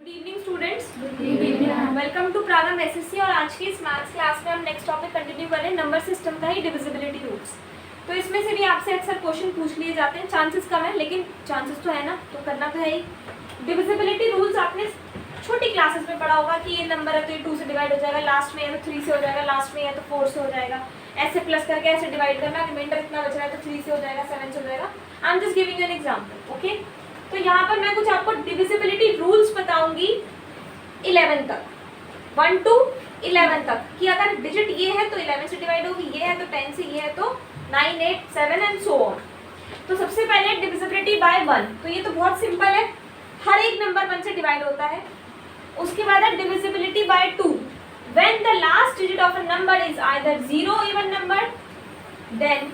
Good evening students, welcome to Prarambh SSC. और आज की इस मैथ्स क्लास में हम नेक्स्ट टॉपिक कंटिन्यू करें नंबर सिस्टम का ही डिविजिबिलिटी रूल्स। तो इसमें से भी आपसे अक्सर क्वेश्चन पूछ लिए जाते हैं, चांसेस कम है लेकिन चांसेस तो है ना, तो करना तो है ही। डिविजिबिलिटी रूल्स आपने छोटी क्लासेस में पढ़ा होगा कि ये नंबर है तो ये 2 से डिवाइड हो जाएगा, लास्ट में या तो 3 से हो जाएगा, लास्ट में या तो 4 से हो जाएगा, ऐसे प्लस करके ऐसे डिवाइड करना, रिमाइंडर इतना बच रहा है तो 3 से हो जाएगा, 7 से हो जाएगा। I am just giving an example, okay. तो यहाँ पर मैं कुछ आपको डिविजिबिलिटी रूल्स बताऊंगी 11 तक, 1 to 11 तक, कि अगर डिजिट ये है तो 11 से डिवाइड होगी, ये है तो 10 से, ये है तो 9, 8, 7 एंड सो ऑन। तो सबसे पहले डिविजिबिलिटी बाय 1, तो ये तो बहुत सिंपल है, हर एक नंबर 1 से डिवाइड होता है। उसके बाद है divisibility by 2, when the last digit of a number is either 0 even number then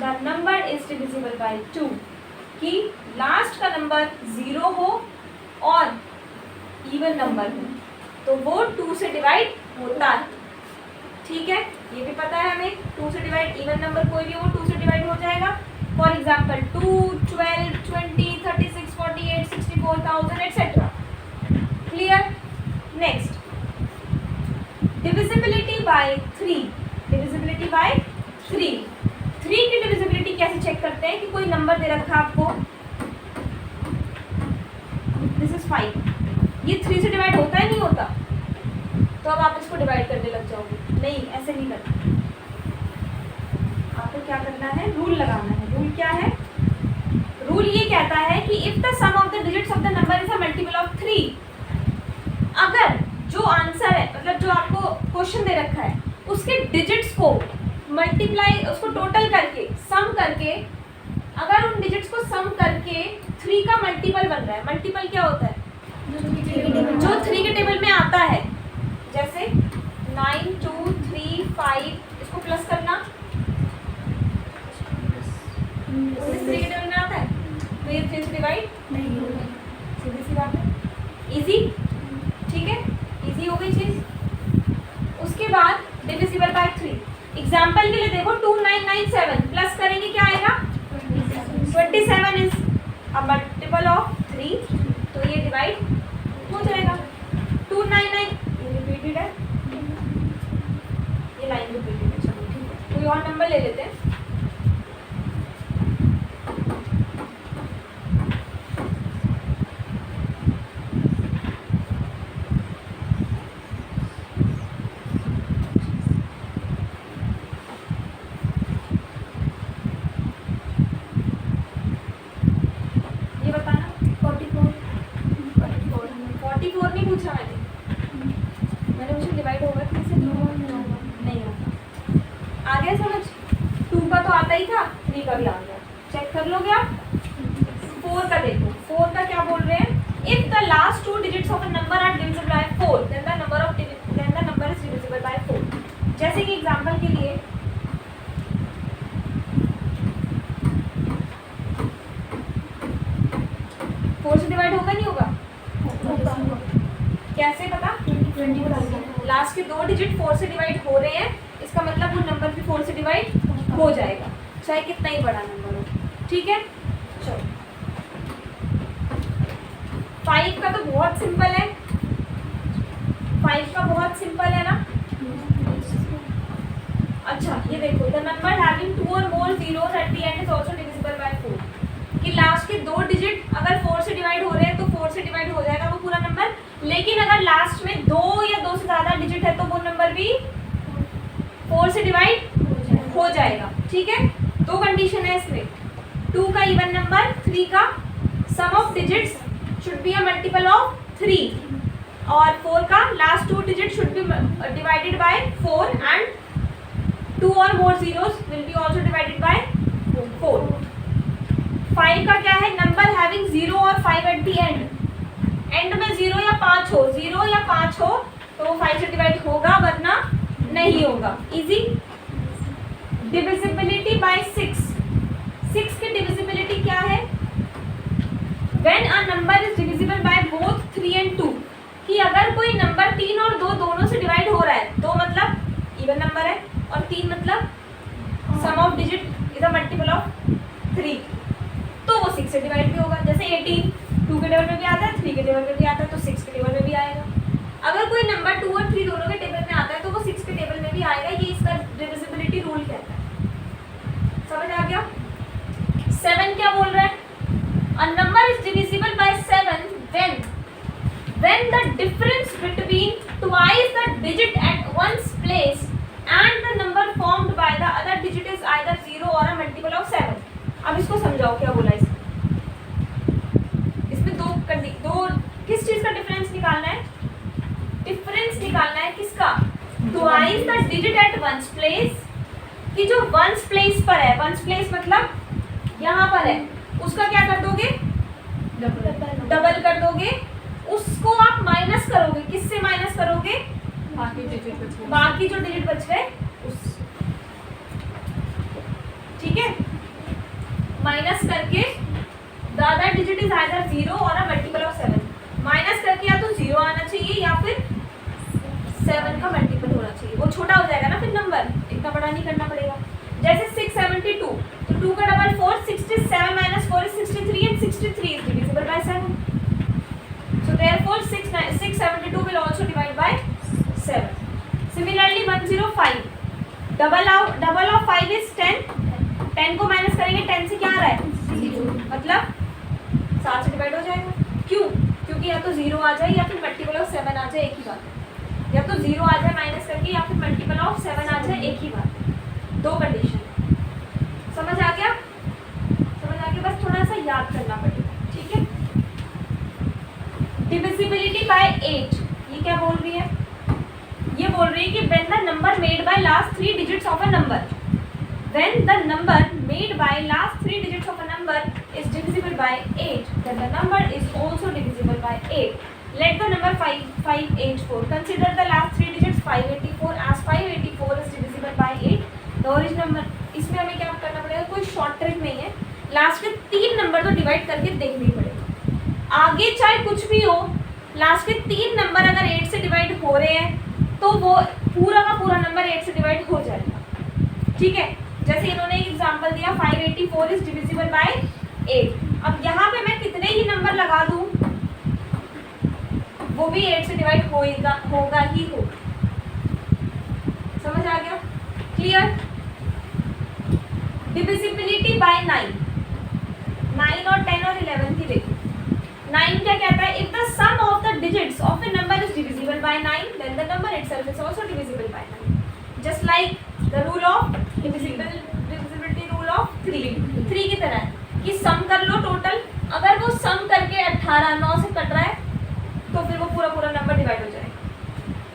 the number is divisible by 2, कि लास्ट का नंबर 0 हो और इवन नंबर हो तो वो 2 से डिवाइड होता है, ठीक है। ये भी पता है हमें, 2 से डिवाइड इवन नंबर कोई भी हो 2 से डिवाइड हो जाएगा। For example 2, 12, 20, 36, 48, 64,000 etcetera. Clear. Next divisibility bye 3, divisibility bye 3 की डिविजिबिलिटी कैसे चेक करते हैं कि कोई नंबर दे रखा है आपको, दिस इज 5, ये 3 से डिवाइड होता है नहीं होता, तो अब आप इसको डिवाइड करने लग जाओगे, नहीं ऐसे नहीं करना। आपको क्या करना है, रूल लगाना है। रूल क्या है? रूल ये कहता है कि if the sum of the digits of the number is a multiple of 3, अगर जो आंसर है मतलब जो आपको क्वेश्चन दे रखा है उसके डिजिट्स को मल्टीप्लाई, उसको टोटल करके सम करके, अगर उन डिजिट्स को सम करके 3 का मल्टीपल बन रहा है। मल्टीपल क्या होता है? जो 3 के टेबल में आता है, जैसे 9, 2, 3, 5, इसको प्लस करना, 3 के टेबल में आता है तो ये 3 से डिवाइड नहीं होगा, सीधी सी बात है, इजी, ठीक है, इजी हो गई चीज। उसके बाद डिविजिबल बाय 3, एग्जाम्पल के लिए देखो 2997 प्लस करेंगे क्या आएगा? 27 इज अ मल्टीपल ऑफ 3, तो ये डिवाइड हो जाएगा। 299 ये रिपीटेड है, ये लाइन रिपीटेड है, चलो ठीक है। कोई और नंबर ले लेते हैं। ये बताना 44 नहीं पूछा मैंने पूछा डिवाइड होगा 3 से, नहीं होगा। आ गया समझ? 2 का तो आता ही था, 3 का भी आ गया, चेक कर लोगे आप। 4 का देखो, 4 का क्या बोल रहे हैं? If the last 2 digits of a number are divisible by 4 then the number is divisible by 4। जैसे कि एग्जांपल के लिए 4 से डिवाइड होगा नहीं होगा? कैसे पता? 20 लास्ट के 2 डिजिट 4 से डिवाइड हो रहे हैं, इसका मतलब वो नंबर भी 4 से डिवाइड हो जाएगा, चाहे कितना ही बड़ा नंबर हो, ठीक है। चलो 5 का तो बहुत सिंपल है, 5 का बहुत सिंपल है ना। अच्छा ये देखो, द नंबर हैविंग 2 और मोर zeros at the end is also divisible by 4, कि लास्ट के 2 डिजिट अगर 4 से डिवाइड हो रहे हैं तो 4 से डिवाइड हो जाएगा वो पूरा नंबर, लेकिन अगर लास्ट में 2 या 2 से ज़्यादा डिजिट है तो वो नंबर भी 4 से डिवाइड हो जाएगा, ठीक है। 2 कंडीशन है इसमें, 2 का इवन नंबर, 3 का sum of digits should be a multiple of 3, और 4 का last 2 digit should be divided by 4 and 2 और मोर zeros will be also divided by 4। 5 का क्या है? नंबर हैविंग 0 और 5 एट द एंड में 0 या 5 हो, 0 या 5 हो तो वो 5 से डिवाइड होगा, वरना नहीं होगा, इजी। डिविजिबिलिटी बाय 6 की डिविजिबिलिटी क्या है? When a number is divisible by both 3 and 2, कि अगर कोई नंबर 3 और 2 दोनों से डिवाइड हो रहा है, 2 मतलब इवन नंबर है और 3 मतलब sum of digit is a multiple of 3, तो वो 6 से डिवाइड भी होगा। जैसे 18 2 के टेबल में भी आता है, 3 के टेबल में भी आता है, तो 6 के टेबल में भी आएगा। अगर कोई नंबर 2 और 3 दोनों के टेबल में आता है तो वो 6 के टेबल में भी आएगा। ये इसका डिविजिबिलिटी रूल कहता है। समझ आ गया? 7 क्या बोल रहा है? अ number is divisible bye 7 when the difference between twice the digit at one's place and the number formed by the other digit is either 0 or a multiple of 7. अब इसको समझाओ क्या बोला इसमें दो किस चीज का डिफरेंस निकालना है? डिफरेंस निकालना है किसका? Twice the digit at once place, कि जो वंस प्लेस पर है, वंस प्लेस मतलब यहाँ पर है, उसका क्या कर दोगे? डबल कर दोगे। उसको आप माइनस करोगे, किससे माइनस करोगे? बाकी जो डिजिट बच गए उस, ठीक है, माइनस करके the other digit is either 0 और अ मल्टीपल ऑफ 7। माइनस करके या तो 0 आना चाहिए या फिर 7 का मल्टीपल होना चाहिए। वो छोटा हो जाएगा ना फिर नंबर, इतना बड़ा नहीं करना पड़ेगा। जैसे 672, तो 2 का double 4, 67 minus 4 is 63 and 63 is divisible bye 7। So therefore 672 will also divide by 7. Similarly 105, double of 5 is 10. 10 को माइनस करेंगे, 10 से क्या आ रहा है? 0, मतलब 7 से डिवाइड हो जाएगा। क्यों? क्योंकि या तो 0 आ जाए या फिर मल्टीपल ऑफ 7 आ जाए, एक ही बात है। या तो 0 आ जाए माइनस करके या फिर मल्टीपल ऑफ 7 आ जाए, एक ही बात है। दो कंडीशन। समझ आ गया? समझ आ गया? बस थोड़ा सा याद करना पड़ेगा, ठीक है? डिविजिबिलिटी बाय 8, ये क्या बोल रही है? ये बोल रही है कि when the number made by last 3 digits of a number, when the number made by last 3 digits of a number is divisible by 8, then the number is also divisible by 8. Let the number 584. Consider the last 3 digits 584 as 584 is divisible by 8. The original number, इसमें हमें क्या करना पड़ेगा? कोई short trick नहीं है, last के 3 number तो डिवाइड करके देखने पड़ेगा। आगे चाहे कुछ भी हो, लास्ट के 3 नंबर अगर 8 से डिवाइड हो रहे हैं तो वो पूरा का पूरा नंबर 8 से डिवाइड हो जाएगा, ठीक है? जैसे इन्होंने एक एग्जांपल दिया 584 इज डिविजिबल बाय 8। अब यहाँ पे मैं कितने ही नंबर लगा दूं वो भी 8 से डिवाइड होगा ही होगा। समझ आ गया? क्लियर? डिविजिबिलिटी बाय 9 और 10 और 11 की देखो। 9 क्या कहता है? If the sum of the digits of a number is divisible by 9, then the number itself is also divisible by 9. Just like the rule of divisibility rule of 3 की तरह है कि सम कर लो टोटल, अगर वो सम करके 18 9 से कट रहा है तो फिर वो पूरा नंबर डिवाइड हो जाएगा।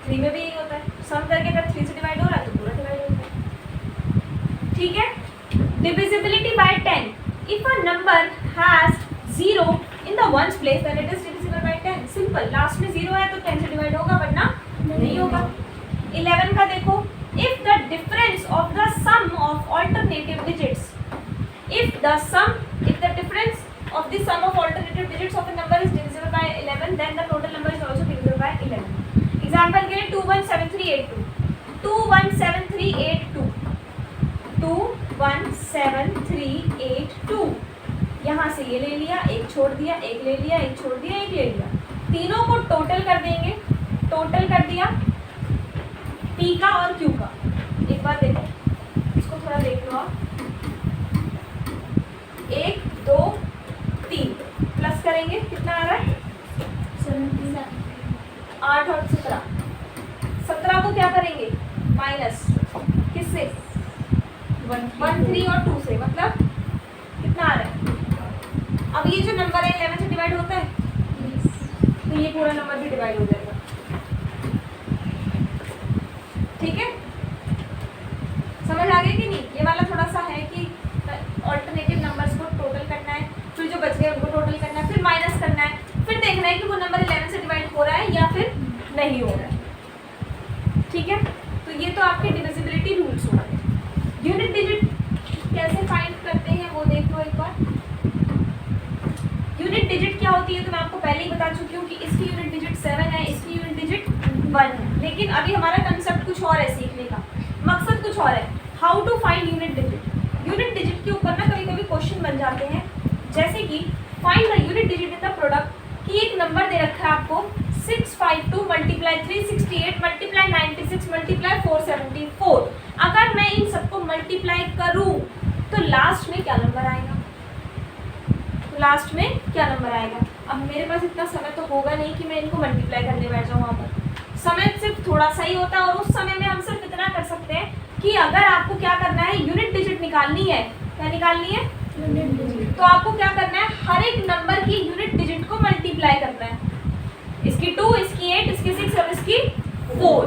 3 में भी यही होता है, सम करके अगर 3 से डिवाइड हो रहा है तो पूरा डिवाइड होता है, ठीक है? Divisibility bye 10, if a number has 0 in the ones place then it is divisible by 10. Simple, last में 0 है तो 10 से डिवाइड होगा, वरना नहीं होगा। 11 का देखो, if the difference of the sum of alternative digits, if the difference of the sum of alternative digits of a number is divisible by 11, then the total number is also divisible by 11. Example के लिए 217382, 217382, 217382, यहाँ से ये ले लिया, एक छोड़ दिया, एक ले लिया, एक छोड़ दिया, एक ले लिया, तीनों को टोटल कर देंगे। टोटल कर दिया P का और Q का। एक बार देखो, इसको थोड़ा देख लो आप। 1 2 3 प्लस करेंगे, कितना आ रहा है? 8 और 17। 17 को क्या करेंगे? माइनस किससे? 1 3 और 2 से, मतलब कितना आ रहा है? अब ये जो नंबर है 11 से डिवाइड होता है, तो ये पूरा नंबर भी डिवाइड हो जाएगा, ठीक है? समझ आ गया कि नहीं? ये वाला थोड़ा सा है कि ऑल्टरनेटिव नंबर्स को टोटल करना है, फिर जो बच गए उनको टोटल करना है, फिर माइनस करना है, फिर देखना है कि वो नंबर 11 से डिवाइड हो रहा है या फिर नहीं हो रहा है, ठीक है? तो ये तो आपके डिविजिबिलिटी रूल्स हो गए। यूनिट डिजिट कैसे फाइंड करते हैं वो देख लो एक बार। यूनिट डिजिट क्या होती है तो मैं आपको पहले ही बता चुकी हूँ कि इसकी यूनिट डिजिट 7 है, इसकी यूनिट डिजिट 1 है। लेकिन अभी हमारा कंसेप्ट कुछ और है, सीखने का मकसद कुछ और है। How to find unit digit. Unit digit के ऊपर ना कभी कभी क्वेश्चन बन जाते हैं, जैसे कि find the unit digit in the product कि एक नंबर दे रखा है आपको 652 मल्टीप्लाई 368 मल्टीप्लाई 96 मल्टीप्लाई 474। अगर मैं इन सबको मल्टीप्लाई करूं तो लास्ट में क्या नंबर आएगा? तो लास्ट में क्या नंबर आएगा? अब मेरे पास इतना समय तो होगा नहीं कि मैं इनको मल्टीप्लाई करने बैठ जाऊँ। वहाँ पर समय सिर्फ थोड़ा सा ही होता है और उस समय में हम सिर्फ इतना कर सकते हैं कि अगर आपको क्या करना है, यूनिट डिजिट निकालनी है। क्या निकालनी है? Unit digit. तो आपको क्या करना है, हर एक नंबर की यूनिट डिजिट को मल्टीप्लाई करना है। इसकी 2, इसकी 8, इसकी 6 और इसकी 4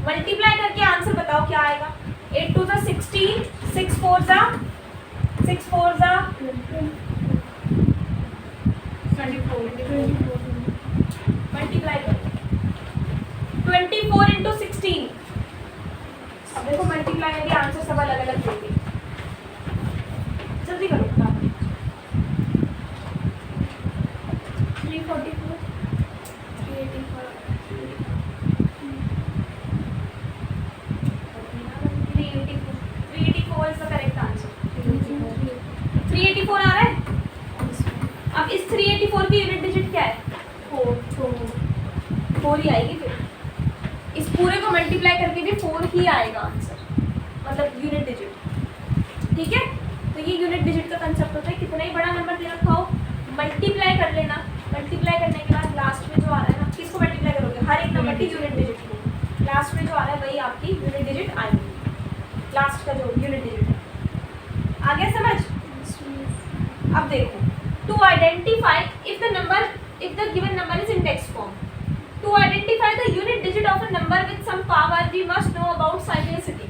मल्टीप्लाई करके आंसर बताओ क्या आएगा। 8 2 16, 6 4 मल्टीप्लाई करो 24 इंटू 16। अब देखो मल्टीप्लाई में भी आंसर सब अलग अलग देंगे। जल्दी करो 344 384 इज द करेक्ट आंसर। 384 आ रहा है। अब इस 384 की यूनिट डिजिट क्या है? 4 ही आएगी। फिर इस पूरे को मल्टीप्लाई करके भी 4 ही आएगा आंसर, मतलब यूनिट डिजिट। ठीक है, तो ये यूनिट डिजिट का कंसेप्ट होता है। कितना ही बड़ा नंबर दे रखा हो, मल्टीप्लाई कर लेना। मल्टीप्लाई करने के बाद लास्ट में जो आ रहा है ना, किसको मल्टीप्लाई करोगे? हर एक नंबर की यूनिट डिजिट को। लास्ट में जो आ रहा है वही आपकी यूनिट डिजिट आएगी। लास्ट का जो यूनिट डिजिट है। आ गया समझ? अब देखो, to identify if the given number is index form. To identify the unit digit of a number with some power, we must know about cyclicity.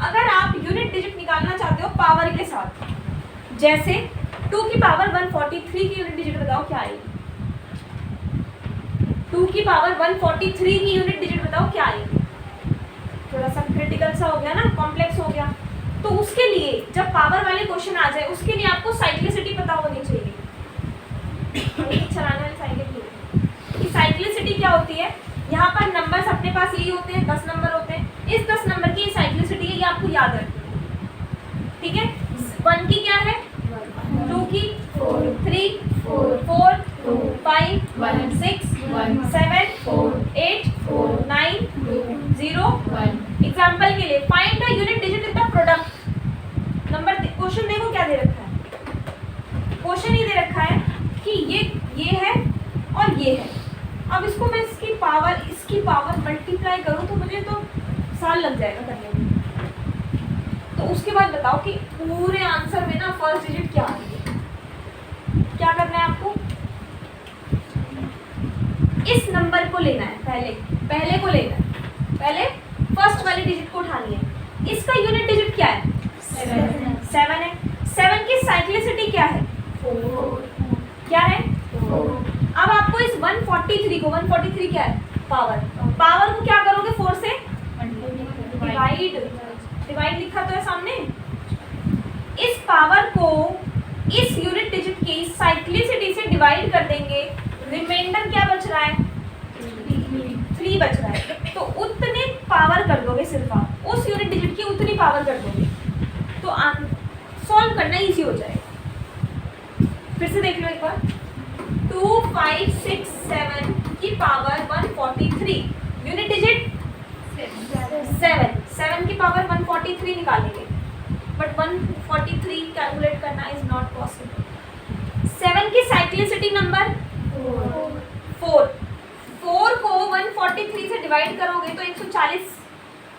अगर आप यूनिट डिजिट निकालना चाहते हो पावर के साथ, जैसे 2 की पावर 143 की यूनिट डिजिट बताओ क्या आएगी? 2 की पावर 143 की यूनिट डिजिट बताओ क्या आएगी? थोड़ा सा क्रिटिकल सा हो गया ना, कॉम्प्लेक्स हो गया। तो उसके लिए जब पावर वाले क्वेश्चन आ जाए, उसके लिए आपको साइक्लिसिटी पता होनी चाहिए। चलाने वाली साइकिल की साइक्लिसिटी क्या होती है? यहाँ पर नंबर्स अपने पास यही होते हैं, 10 नंबर होते हैं। इस 10 नंबर की साइक्लिसिटी है, ये आपको याद रखनी है। ठीक है, 1 की क्या है? 2 की 3 4 5 6 7 8 9 0। एग्जाम्पल के लिए find the unit digit in the product number. Question देखो क्या दे रखा है। क्वेश्चन ही दे रखा है कि ये है और ये है। अब इसको मैं इसकी पावर मल्टीप्लाई करूँ तो मुझे तो साल लग जाएगा करने में। तो उसके बाद बताओ कि पूरे आंसर में ना फर्स्ट डिजिट क्या आ रही है। क्या करना है आपको? इस नंबर को लेना है, पहले को लेना है। पहले फर्स्ट वाली डिजिट को उठानी है। इसका यूनिट डिजिट क्या है? 7 है। 7 की साइक्लिसिटी क्या है? 4। क्या है? 4। अब आपको इस 143 को, 143 क्या है? पावर को क्या करोगे? 4 से डिवाइड लिखा तो है सामने। इस पावर को इस यूनिट डिजिट की साइक्लिसिटी से डिवाइड कर देंगे। रिमाइंडर क्या बच रहा है? 3 बच रहा है। तो उतने पावर कर दोगे, सिर्फ आप उस यूनिट डिजिट की उतनी पावर कर दोगे तो सॉल्व करना इजी हो जाएगा। फिर से देख लो एक बार। 2 5 6 7 की पावर 143, यूनिट डिजिट 7 की पावर 143 निकालेंगे, बट 143 कैलकुलेट करना इज नॉट पॉसिबल। 7 की साइक्लिसिटी नंबर 4 को 143 से डिवाइड करोगे तो 140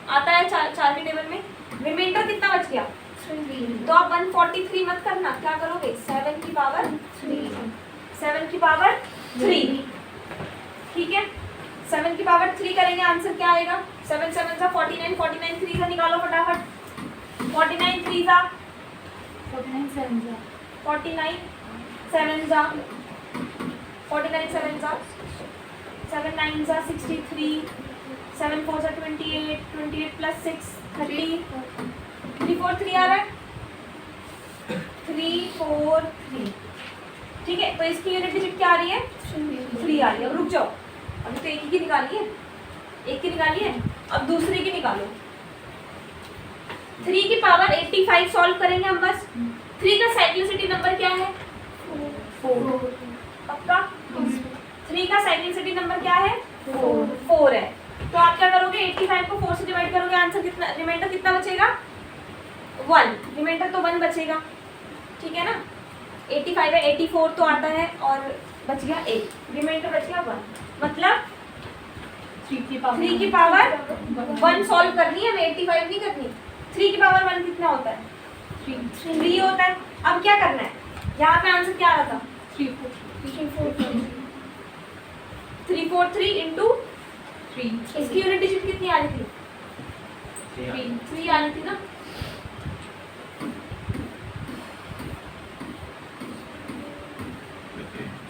आता है 4 के टेबल में। रिमाइंडर कितना बच गया? 3। तो आप 143 मत करना, क्या करोगे? 7 की पावर 3। ठीक है, 7 की पावर 3 करेंगे, आंसर क्या आएगा? 7 7 सा 49, 49 3 से निकालो फटाफट। 49 3 सा 49 7 सा 49 7 सा 7 9 सा 63, 7 4 सा 28, 28 प्लस 6 30, 3 4 3 आ रहा है, 3 4 3। ठीक है, तो इसकी यूनिट डिजिट क्या आ रही है? 3 आ रही है। अब रुक जाओ, अभी तो एक की निकाली है, अब दूसरे की निकालो। 3 की पावर 85 सॉल्व करेंगे हम बस। 3 का साइक्लिसिटी नंबर क्या है? पक्का? 3 का सेकंड सिटी नंबर क्या है? 4 है। तो आप क्या करोगे? 85 को 4 से डिवाइड करोगे, आंसर कितना, रिमाइंडर कितना बचेगा? 1। रिमाइंडर तो 1 बचेगा, ठीक है ना? 85 है, 84 तो आता है और बच गया 8, रिमाइंडर बच गया 1। मतलब 3 की पावर 1 सॉल्व करनी है, हमें 85 नहीं करनी। 3 की पावर 1 कितना होता है? 3 होता है। अब क्या करना है? यहाँ पे आंसर क्या आ रहा था? 343 इंटू 3। इसकी यूनिट डिजिट कितनी आ रही थी? 3 आ रही थी ना?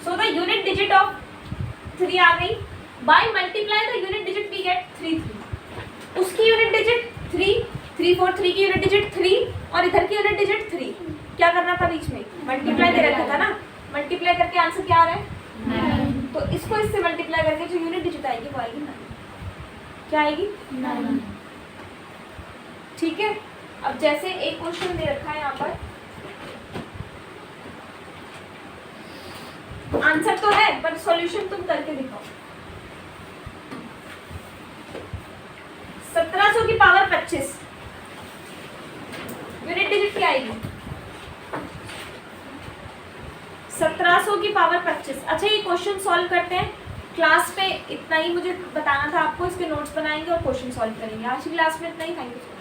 So the unit digit of 3 आ गई। By multiply the unit digit we get 3 3। उसकी यूनिट डिजिट 3, 343 की यूनिट डिजिट 3 और इधर की यूनिट डिजिट 3। क्या करना था बीच में? मल्टीप्लाई दे रखा था ना, मल्टीप्लाई करके आंसर क्या आ रहा है? 9। तो इसको इससे मल्टीप्लाई करके जो यूनिट डिजिट आएगी वो आएगी 9। क्या आएगी? 9। ठीक है। अब जैसे एक क्वेश्चन दे रखा है यहाँ पर, आंसर तो है पर सॉल्यूशन तुम करके दिखाओ। 1700 की पावर 25, यूनिट डिजिट क्या आएगी? 1700 की पावर 25। अच्छा, ये क्वेश्चन सॉल्व करते हैं। क्लास पे इतना ही मुझे बताना था आपको, इसके नोट्स बनाएंगे और क्वेश्चन सॉल्व करेंगे। आज की क्लास में इतना ही। Thank you.